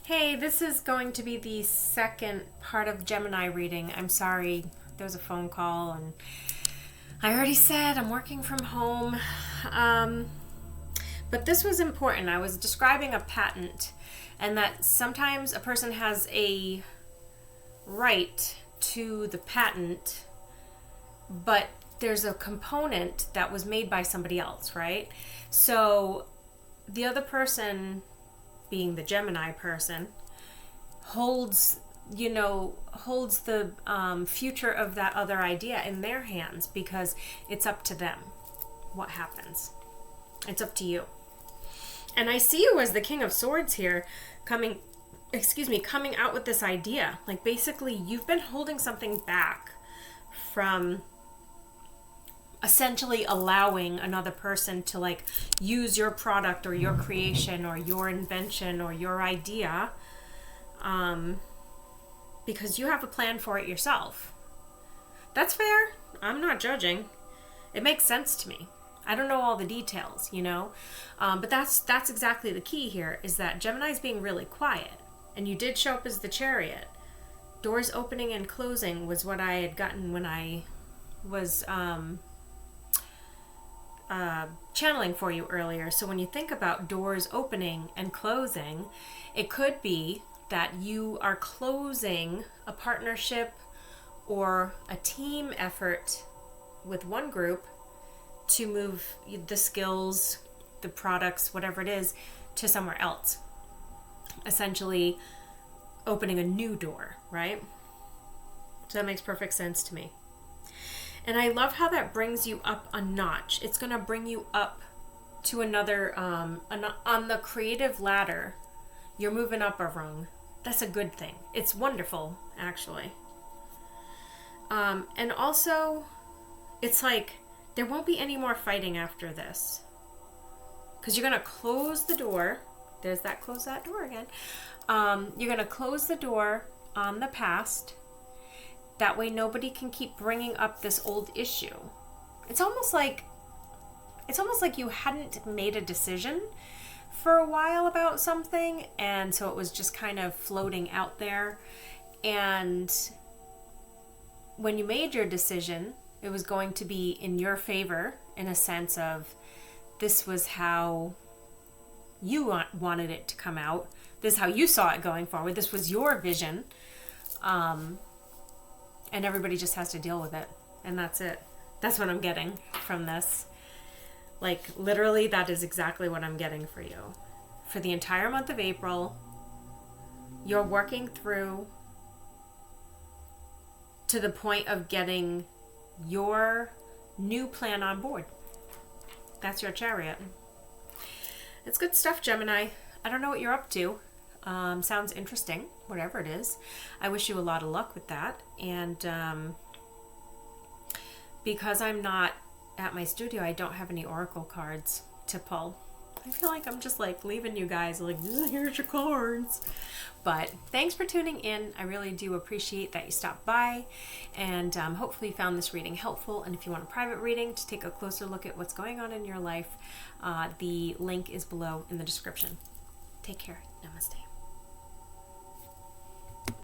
Hey, this is going to be the second part of Gemini reading. I'm sorry, there was a phone call and I already said I'm working from home. But this was important. I was describing a patent and that sometimes a person has a right to the patent, but there's a component that was made by somebody else, right? So the other person, being the Gemini person, holds the future of that other idea in their hands because it's up to them what happens. It's up to you. And I see you as the King of Swords here coming out with this idea. Like basically you've been holding something back from essentially allowing another person to like use your product or your creation or your invention or your idea because you have a plan for it yourself. That's fair. I'm not judging. It makes sense to me. I don't know all the details, but that's exactly the key here, is that Gemini's being really quiet, and you did show up as the Chariot. Doors opening and closing was what I had gotten when I was channeling for you earlier. So when you think about doors opening and closing, it could be that you are closing a partnership or a team effort with one group to move the skills, the products, whatever it is, to somewhere else. Essentially opening a new door, right? So that makes perfect sense to me. And I love how that brings you up a notch. It's going to bring you up to another, on the creative ladder, you're moving up a rung. That's a good thing. It's wonderful, actually. And also, it's like, there won't be any more fighting after this. Because you're going to close the door. There's that close that door again. You're going to close the door on the past. That way nobody can keep bringing up this old issue. It's almost like you hadn't made a decision for a while about something, and so it was just kind of floating out there. And when you made your decision, it was going to be in your favor, in a sense of this was how you wanted it to come out. This is how you saw it going forward. This was your vision. And everybody just has to deal with it. And that's it. That's what I'm getting from this. Like, literally, that is exactly what I'm getting for you. For the entire month of April, you're working through to the point of getting your new plan on board. That's your Chariot. It's good stuff, Gemini. I don't know what you're up to. Sounds interesting, whatever it is. I wish you a lot of luck with that. And because I'm not at my studio, I don't have any oracle cards to pull. I feel like I'm just like leaving you guys like, here's your cards. But thanks for tuning in. I really do appreciate that you stopped by, and hopefully you found this reading helpful. And if you want a private reading to take a closer look at what's going on in your life, the link is below in the description. Take care. Namaste.